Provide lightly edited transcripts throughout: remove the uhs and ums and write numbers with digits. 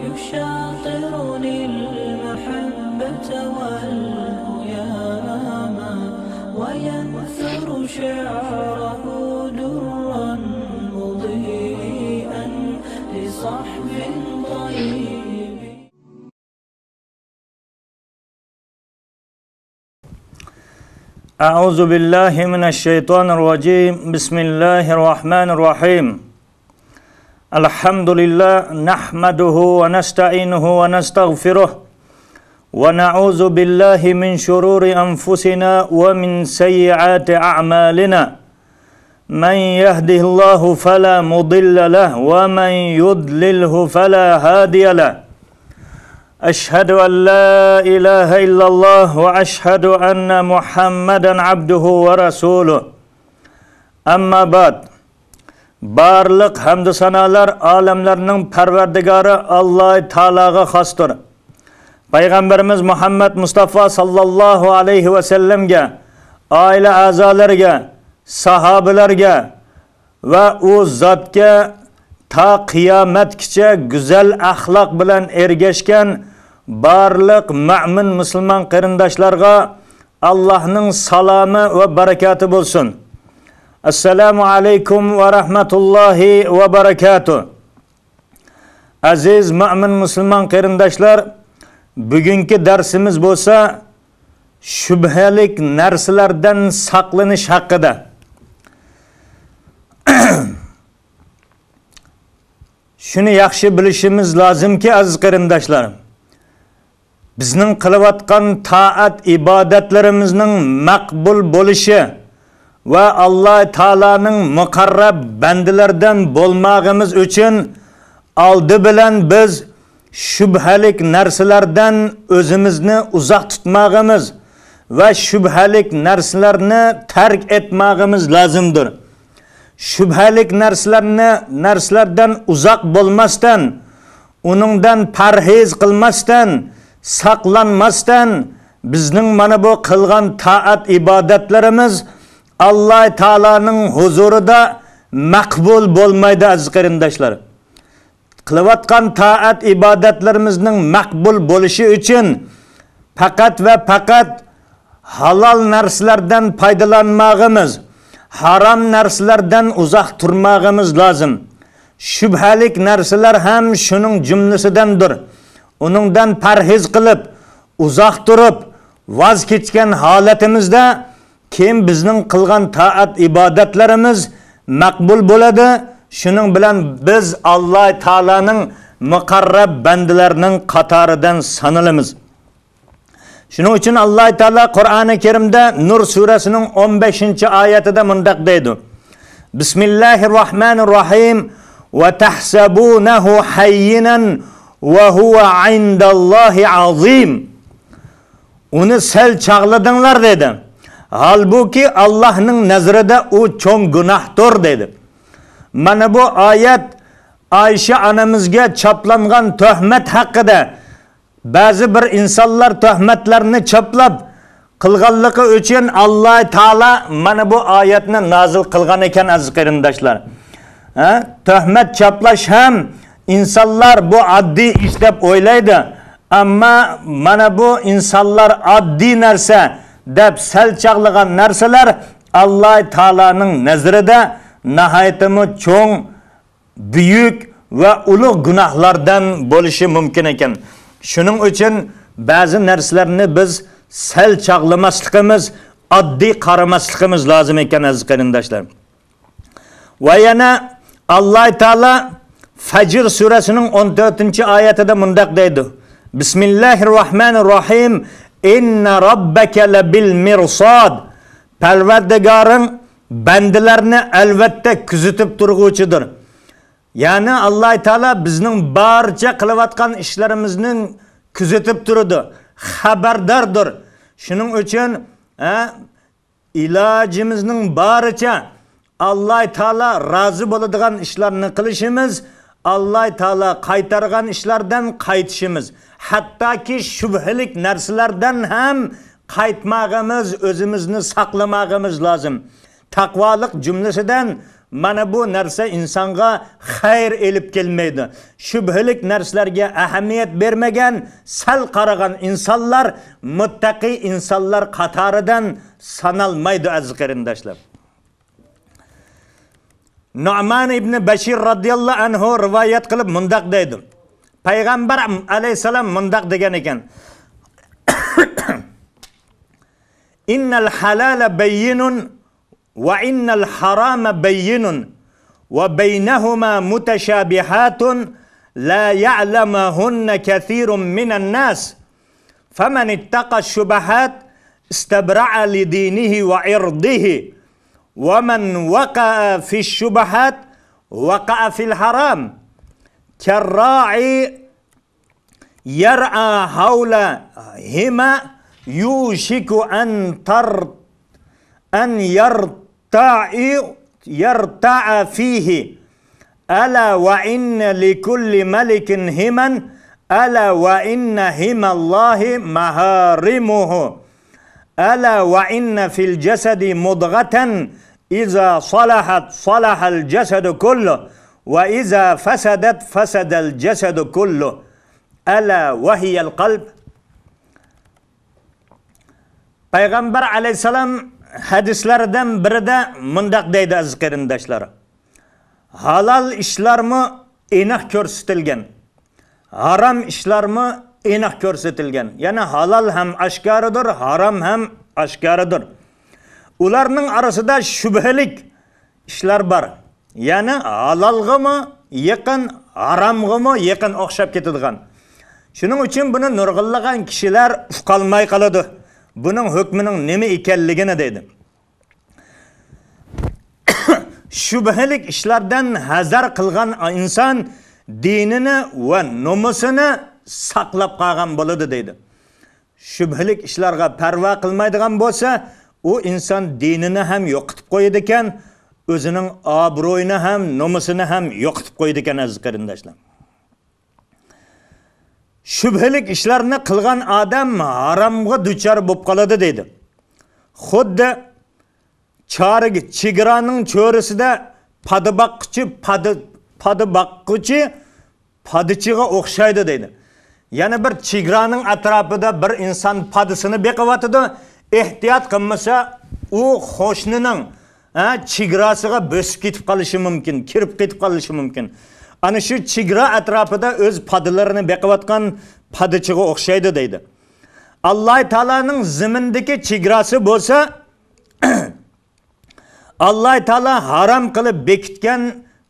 يشاطرني المحبة والهياما وينثر شعره درا مضيئا لصحب طيب. أعوذ بالله من الشيطان الرجيم. بسم الله الرحمن الرحيم. الحمد لله نحمده ونستعينه ونستغفره ونعوذ بالله من شرور أنفسنا ومن سيئات أعمالنا. من يهده الله فلا مضل له ومن يضلله فلا هادي له. أشهد أن لا إله إلا الله وأشهد أن محمدا عبده ورسوله. أما بعد. Barliq hamd sanalar alemlerinin perverdigarı Allah Teala'ga xastır. Peygamberimiz Muhammed Mustafa sallallahu aleyhi ve sellemge, aile azalarga, sahabelerge ve o zatga ta kıyametkiçe güzel ahlak bilen ergeşken barliq mümin Müslüman qarindoshlarga Allah'ın salamı ve berekatı bulsun. Assalamu alaikum ve rahmetullahi ve berekatuh. Aziz mümin Müslüman qarindoshlar, bugünkü dersimiz bolsa şübhelik narsalardan saqlanish haqida. Şunu yaxshi bilishimiz lazımki aziz qarindoshlar, bizning qilayotgan taat ibadetlerimizning maqbul bo'lishi ve Allah Teala'nın mukarrab bendilerden bolmağımız için aldı bilen biz şübhelik narsalardan özümüzni uzak tutmağımız ve şübhelik narsalarni terk etmağımız lazımdır. Şübhelik narsalardan uzak bolmasdan, onundan parhez kılmasdan, saklanmasdan bizning mana bu kılgan taat ibadetlerimiz Allah Teala'nın huzurida makbul bo'lmaydi aziz qarindoshlar. Qilayotgan taat ibadetlerimizning makbul bo'lishi uchun faqat ve faqat halal narsalardan foydalanmag'imiz, haram narsalardan uzoq turmag'imiz lozim. Shubhalik narsalar ham shuning jumlasidandir. Uningdan parhez qilib, uzoq turib, voz kechgan holatimizda kim bizning qilgan taat ibadetlerimiz makbul bo'ladi. Shuning bilan biz Allah Teala'nın muqarrab bandalarining qatoridan sanalamiz. Shuning uchun Allah Teala Qur'oni Karimda Nur surasining 15-oyatida mundaq deydi. Bismillahirrohmanirrohim. Ve tahsabunahu hayyinan ve huwa indallahi azim. Uni sel çağladыңlar dedi. Halbuki Allah'ın nazarında o çok günahdır dedi. Mana bu ayet Ayşe anamızga çaplangan töhmet hakkında bazı bir insanlar töhmetlerini çaplab kılganlığı için Allah Teala mana bu ayetini nazil kılgan eken aziz qarindoshlar. Töhmet çaplaş hem insanlar bu addi işlep oylaydı. Ama mana bu insanlar addi narsa deb sel çağlagan narsalar Allah Teala'nın nazarida nihayetimi çoğun, büyük ve ulu günahlardan bo'lishi mumkin ekan. Shuning uchun bazı narsalarni biz sel çağlamasligimiz, addi qaramasligimiz lozim ekan aziz qarindoshlar. Va yana Allah Teala Fajr surasining 14-oyatida mundaq deydi. Bismillahirrohmanirrohim. İnne rabbeke lebil mirsad. Perverdigarın bendilerini elbette küzütüp durguçudur. Yani Allah Teala bizning barcha qilayotgan ishlarimizning küzütüp durudu. Xabardardır. Shuning uchun ilojimizning baricha Allah Teala razı bo'ladigan ishlarni qilishimiz, Allah Teala qaytargan ishlardan qaytishimiz. Hatta ki şübhelik narsalardan ham qaytmağımız, özümüzni saqlamağımız lazım. Takvalık cümlesinden mana bu narsa insonga xayr elib kelmaydi. Shubhalik narsalarga ahamiyat bermagan, sal qaragan insonlar muttaqi insonlar qatoridan sanalmaydi aziz qarindoshlar. Nu'man ibn Bashir radhiyallohu anhu rivoyat qilib mundaq deydi. Payg'ambar alayhisalom mundaq degan ekan. Innal halala bayyinun wa innal harama bayyinun wa baynahuma mutashabihatun la ya'lamuhunna kathirun minan nas faman ittaqa ash-shubahat istabra'a li dinihi wa irdihi wa man waqa'a fi ash-shubahat waqa'a fil haram karra'i yar'a hawla hima yushiku an yarta'a fihi ala wa inna likulli malikin himan ala wa inna himallahi maharimuhu ala wa inna fil jasadi mudghatan iza salahat salahal jasadu kullu wa iza fasadat fasadal jasadu kullu ala wa hiya al qalb. Payg'ambar alayhisalom hadislardan birida mundaq deydi aziz qarindoshlar. Halal ishlarmi aniq ko'rsatilgan, harom ishlarmi aniq ko'rsatilgan. Ya'ni halal ham oshkoridir, harom ham oshkoridir. Ularning orasida shubhalik ishlar bor. Ya'ni halalg'imi yaqin, haromg'imi yaqin o'xshab ketadigan. Shuning uchun buni nurg'unlagan kishilar uqolmay qoladi. Bunun hükmünün nemi ekanligini deydi. Şübhelik işlerden hazar qilgan insan dinini ve nomusunu saqlab qolgan bo'ladi deydi. Şübhelik ishlarga parvo qilmaydigan bo'lsa, u inson dinini ham yo'qitib qo'yadi ekan, o'zining obro'yini ham, nomusini ham yo'qitib qo'yadi ekan aziz qarindoshlar. Shubhalik ishlarni qilgan odam haromga duchor bo'lib qoladi deydi. Xuddi chorig chigiraning cho'risida padibaqquchi padichiga o'xshaydi deydi. Ya'ni bir chigiraning atrofida bir inson padisini beqiyotidi, ehtiyot qilmasa u qo'shnining chigirasiga bo'sib ketib qolishi mumkin, kirib ketib qolishi mumkin. Ana shu chegara atrofida o'z padilarini beqiyotgan padichiga o'xshaydi deydi. Alloh taolaning zimindagi chegarasi bo'lsa, Alloh taolo harom qilib bekitgan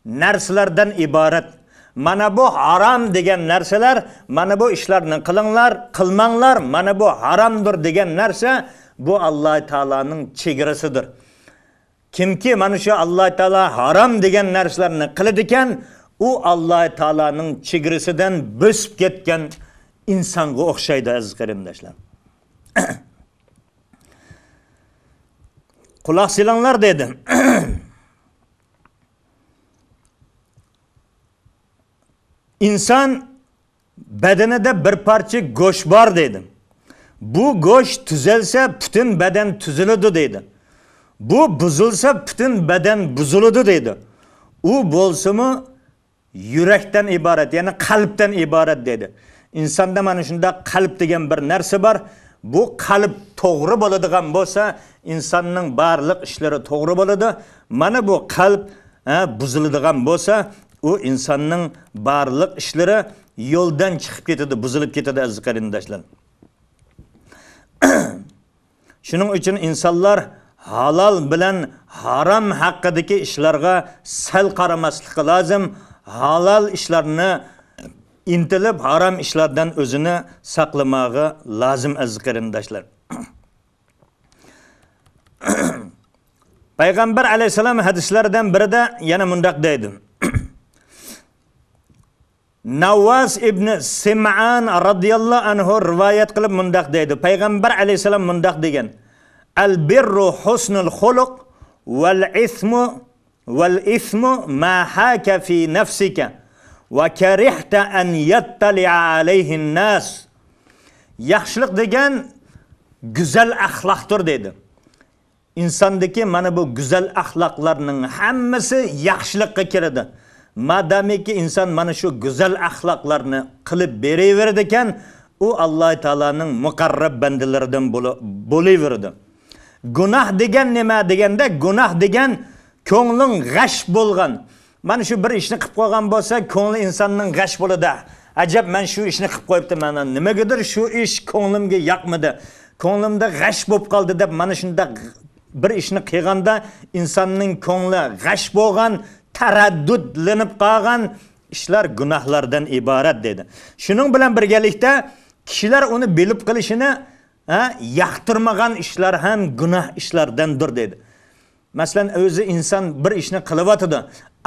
narsalardan iborat. Mana bu harom degan narsalar, mana bu ishlarni qilinglar, qilmanglar, mana bu haromdir degan narsa bu Alloh taolaning chegarasidir. Kimki mana shu Alloh taolo harom degan narsalarni qiladi ekan, u Alloh taolaning chegarasidan bo'sib ketgan insonga o'xshaydi aziz qarindoshlar. Quloq solinglar dedi. İnson badanida bir parcha go'sht bor dedi. Bu go'sht tuzalsa butun badan tuziladi dedi. Bu buzilsa butun badan buziladi dedi. U bo'lsa-mu yurakdan iborat, ya'ni qalbdan iborat dedi. İnsonda mana shunda qalb degan bir narsa bor. Bu qalb to'g'ri bo'ladigan bo'lsa, insonning barliq ishlari to'g'ri bo'ladi. Mana bu qalb buziladigan bo'lsa, u insonning barliq ishlari yo'ldan chiqib ketadi, buzilib ketadi aziz qarindoshlar. Shuning uchun insonlar halol bilan harom haqidagi ishlarga sal qaramaslik lozim. Halal ishlarni intilib harom ishlardan o'zini saqlamog'i lozim aziz qarindoshlar. Payg'ambar alayhisalom hadislaridan birida yana mundaq deydi. Nawwas ibn Sim'an radhiyallohu anhu rivoyat qilib mundaq deydi. Payg'ambar alayhisalom mundaq degan: "Al-birru husnul xuluq wal ithmu ma haka fi nafsika va karihta an yattali'a alayhi an-nas." Yaxshilik degan go'zal axloqdir dedi. insondagi mana bu go'zal axloqlarning hammasi yaxshilikqa kiradi. Madamiki inson mana shu go'zal axloqlarni qilib beraveradi ekan, u Alloh taolaning muqarrab bandalaridan bo'laveradi. Gunoh degan nima deganda, gunoh degan ko'ngling g'ash bo'lgan. Mana shu bir ishni qilib qo'ygan bo'lsa, ko'ngli insonning g'ash bo'ladi. Ajab, men shu ishni qilib qo'yibdi, mana nimagadir shu ish ko'nglimga yoqmadi. Ko'nglimda g'ash bo'lib qoldi deb mana shunda bir ishni qilganda insonning ko'ngli g'ash bo'lgan, taraddudlanib qolgan ishlar gunohlardan iborat dedi. Shuning bilan birgalikda kishilar uni bilib qilishini yoqtirmagan ishlar ham gunoh ishlardandir dedi. Masalan, o'zi inson bir ishni qilyotdi,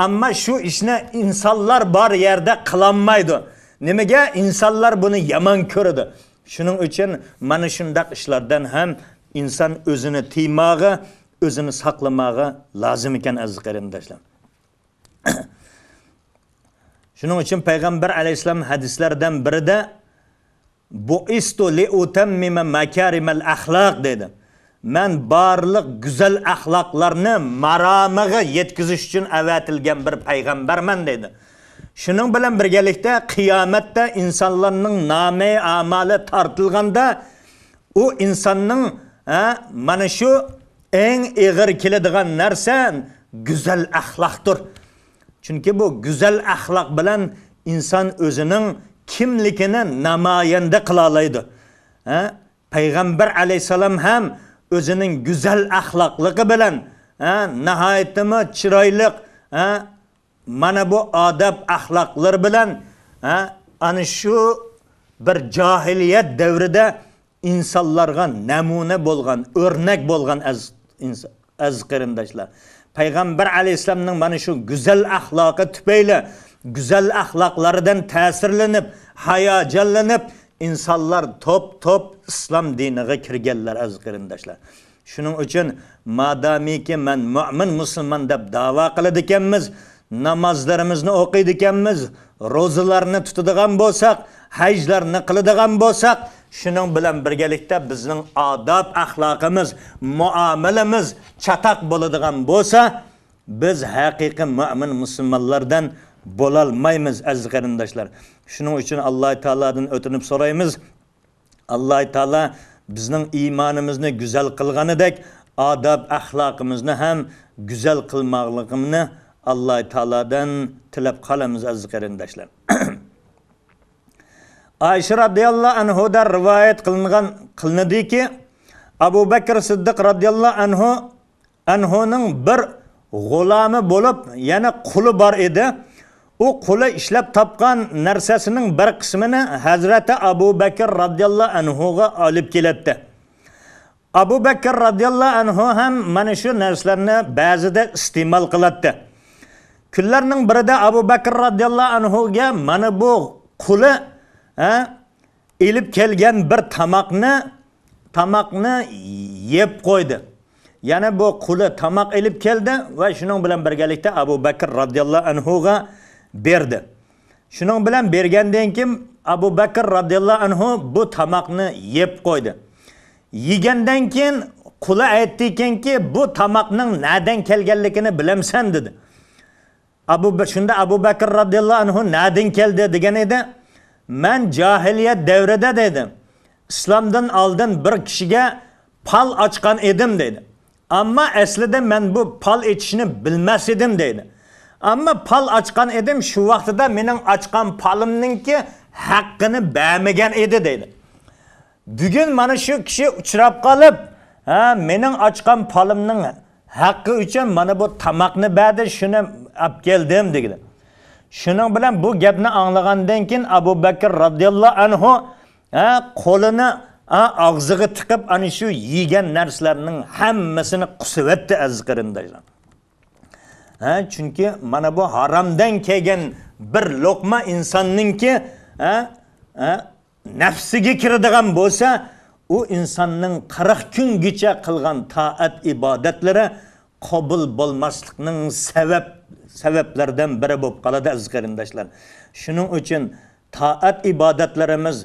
ammo shu ishni insonlar bor yerda qilolmaydi. Nimaga? Insonlar buni yomon ko'radi. Shuning uchun mana shunday ishlardan ham inson o'zini tiymog'i, o'zini saqlamog'i lozim ekan aziz qarindoshlar. Shuning uchun payg'ambar alayhisalom hadislardan birida buistu li utammima makarimal axloq dedi. Men barliq go'zal axloqlarni maromiga yetkazish uchun avatilgan bir payg'ambarman dedi. Shuning bilan birgalikda qiyomatda insonlarning nomi amali tortilganda u insonning mana shu eng ig'ir keladigan narsa go'zal axloqdir. Chunki bu go'zal axloq bilan inson o'zining kimligini namoyanda qila oladi. Payg'ambar alayhisalom ham o'zining go'zal axloqligi bilan nihoyatda chiroyli mana bu odob axloqlar bilan ana shu bir jahiliyat davrida insonlarga namuna bo'lgan, o'rnak bo'lgan aziz qarindoshlar. Payg'ambar alayhisalomning mana shu go'zal axloqi tufayli, go'zal axloqlaridan ta'sirlanib, hayajonlanib insonlar top islom diniga kirganlar aziz qarindoshlar. Shuning uchun madamiki men mu'min musulmon deb da'vo qiladi ekanmiz, namozlarimizni o'qiydi ekanmiz, ro'zalarni tutadigan bo'lsak, hajlarni qiladigan bo'lsak, shuning bilan birgalikda bizning odob axloqimiz, muomalamiz chataq bo'ladigan bo'lsa, biz haqiqiy mu'min musulmonlardan bo'la olmaymiz aziz qarindoshlar. Shuning uchun Alloh taoladan o'tinib so'raymiz. Alloh taolo bizning iymonimizni go'zal qilganidek, odob axloqimizni ham go'zal qilmoqligimizni Alloh taoladan tilab qolamiz aziz qarindoshlar. Ayşe radhiyallohu anhudan rivoyat qilinadiki, Abu Bakr Siddiq radhiyallohu anhuning bir g'ulami bo'lib, yana quli bor edi. U quli ishlab topgan narsasining bir qismini Hazrati Abu Bakr radhiyallohu anhuga olib keladi. Abu Bakr radhiyallohu anhu ham mana shu narsalarni ba'zida iste'mol qiladi. Kunlarning birida Abu Bakr radhiyallohu anhuga mana bu quli elib kelgan bir tamoqni yeb qo'ydi. Yana bu quli tamoq elib keldi va shuning bilan birgalikda Abu Bakr radhiyallohu anhuga berdi. Shuning bilan bergandan keyin Abu Bakr radhiyallohu anhu bu tamoqni yeb qo'ydi. Yegandan keyin quli aytdiki, bu tamoqning nadan kelganligini bilamsan dedi. Shunda Abu Bakr radhiyallohu anhu nadan keldi degan edi. Men jahiliyat davrida dedi, islomdan oldin bir kishiga pal ochgan edim dedi. Ammo aslida men bu pal etishni bilmas edim dedi. Ammo pal ochgan edim, shu vaqtida mening ochgan palimninki haqqini bermagan edi dedi. Bugun mana shu kishi uchrab qolib, mening ochgan palimning haqqi uchun mana bu tamoqni berdi, shuni olib keldim dedi. Shuning bilan bu gapni anglagandan keyin Abu Bakr radhiyallohu anhu qo'lini og'ziga tiqib ana shu yegan narsalarning hammasini qusibatdi aziz qarindoshlar. Chunki mana bu haromdan kelgan bir lokma insonninki nafsiga kiradigan bo'lsa, u insonning 40 kungacha qilgan taat ibodatlari qabul bo'lmaslikning sabablardan biri bo'lib qoladi aziz qarindoshlar. Shuning uchun taat ibodatlarimiz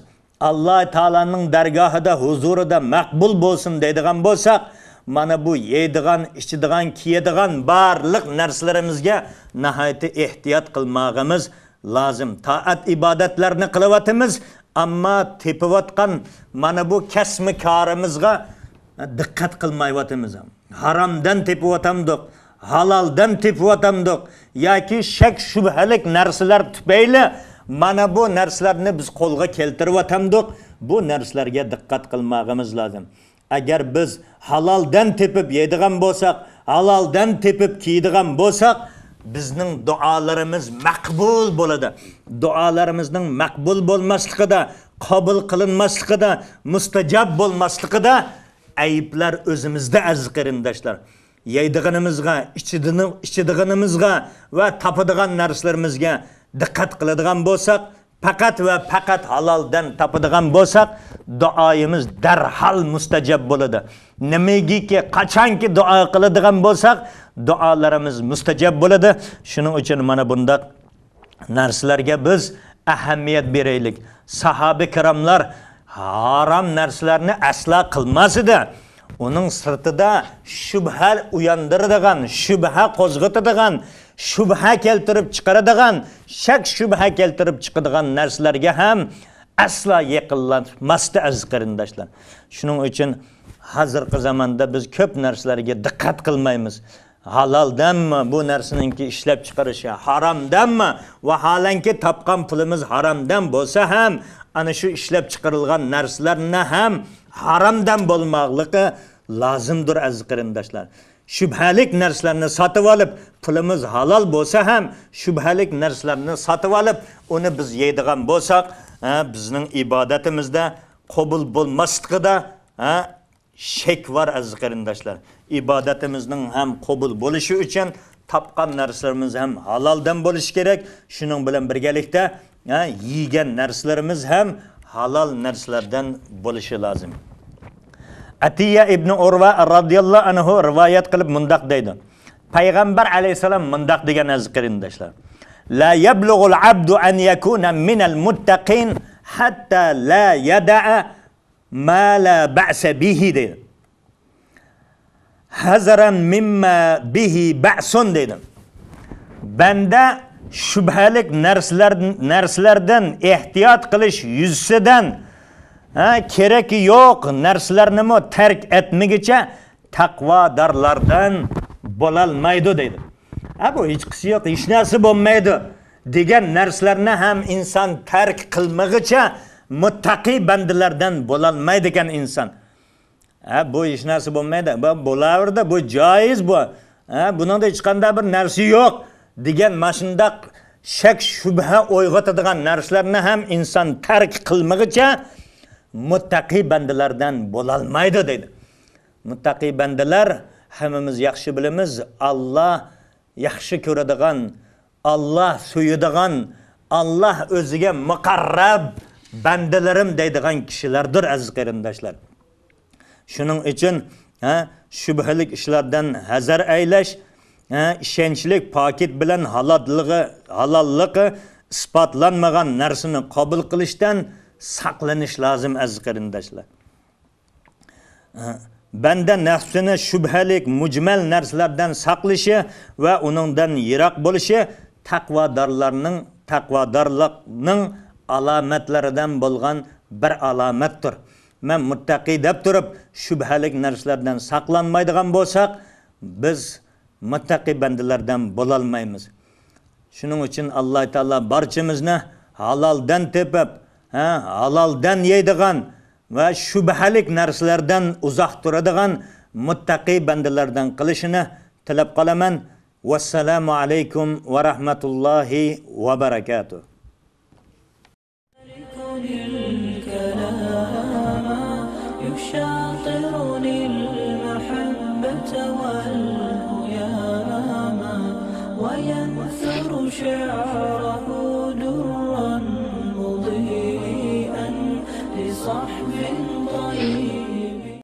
Alloh taolaning dargohida, huzurida maqbul bo'lsin deydigan bo'lsak, mana bu yeydigan, ichadigan, kiyadigan barliq narsalarimizga nihoyat ehtiyot qilmog'imiz lozim. Taat ibodatlarni qilyapmiz, ammo tepiyotgan mana bu kasb-korimizga diqqat qilmayapmiz. Haromdan tepiyotamiz, haloldan tepiyotamiz yoki shak shubhalik narsalar tufayli mana bu narsalarni biz qo'lga keltiryotamiz. Bu narsalarga diqqat qilmog'imiz lozim. Agar biz haloldan tepib yeydigan bo'lsak, haloldan tepib kiydigan bo'lsak, bizning duolarimiz maqbul bo'ladi. Duolarimizning maqbul bo'lmasligida, qabul qilinmasligida, mustajab bo'lmasligida ayiblar o'zimizda aziz qarindoshlar. Yeydiganimizga, ichadiganimizga va topadigan narsalarimizga diqqat qiladigan bo'lsak, faqat va faqat haloldan topadigan bo'lsak, duoyimiz darhol mustajab bo'ladi. Nimagiki, qachonki duo qiladigan bo'lsak, duolarimiz mustajab bo'ladi. Shuning uchun mana bundaq narsalarga biz ahamiyat beraylik. Sahoba kiramlar harom narsalarni asla qilmas edi. Uning sirtida shubha uyandiradigan, shubha qo'zg'atadigan, shubha keltirib chiqaradigan, shak shubha keltirib chiqadigan narsalarga ham asla yaqinlanmasdi aziz qarindoshlar. Shuning uchun hozirgi zamonda biz ko'p narsalarga diqqat qilmaymiz. Haloldanmi bu narsaningki ishlab chiqarishi, haromdanmi? Vaholanki topgan pulimiz haromdan bo'lsa ham, ana shu ishlab chiqarilgan narsalarni ham haromdan bo'lmoqligi lozimdir aziz qarindoshlar. Shubhalik narsalarni sotib olib, pulimiz halol bo'lsa ham, shubhalik narsalarni sotib olib, uni biz yeydigan bo'lsak, bizning ibodatimizda qabul bo'lmasligida shek var aziz qarindoshlar. İbadetimizning ham qabul bo'lishi uchun topgan narsalarimiz ham haloldan bo'lishi kerak. Shuning bilan birgalikda yegan narsalarimiz ham halol narsalardan bo'lishi lozim. Atiya ibn Urva radhiyallohu anhu rivoyat qilib mundaq deydi. Payg'ambar alayhisalom mundaq degan aziz qarindoshlar. La yablughul abdu an yakuna minal muttaqin hatta la yada'a ma la ba'sa bihi deydi. Hazaran mimma bihi ba'sun deydi. Banda shubhalik narsalardan ehtiyot qilish yuzsidan keragi yo'q narsalarni tark etmagicha taqvodorlardan bo'lolmaydi deydi. Bu hech qisi yo'q, hech narsa bo'lmaydi degan narsalarni ham inson tark qilmagicha muttaqi bandalardan bo'lolmaydi ekan inson. Bu hech narsa bo'lmaydi, bu bo'laverdi, bu joiz bu. Buningda hech qanday bir narsa yo'q degan mashundaq shak shubha uyg'otadigan narsalarni ham inson tark qilmagicha muttaqi bandalardan bo'lolmaydi deydi. Muttaqi bandalar hammamiz yaxshi bilamiz, Alloh yaxshi ko'radigan, Alloh suyadigan, Alloh o'ziga muqarrab bandalarim deydigan kishilardir aziz qarindoshlar. Shuning uchun shubhalik ishlardan hazar aylash, ishonchlik pokit bilan halolligi isbotlanmagan narsani qabul qilishdan saqlanish lozim aziz qarindoshlar. Banda nafsini shubhalik mujmal narsalardan saqlashi va uningdan yiroq bo'lishi taqvodorlarning alomatlaridan bo'lgan bir alomatdir. Men muttaqi deb turib shubhalik narsalardan saqlanmaydigan bo'lsak, biz muttaqi bandalardan bo'lolmaymiz. Shuning uchun Alloh taolo barchamizni haloldan tepib, haloldan yeydigan va shubhalik narsalardan uzoq turadigan muttaqi bandalardan qilishini tilab qolaman. Vassalamu alaykum va rahmatullohi va barakatuh. يشاطرني المحبة والهيام وينثر شعره درا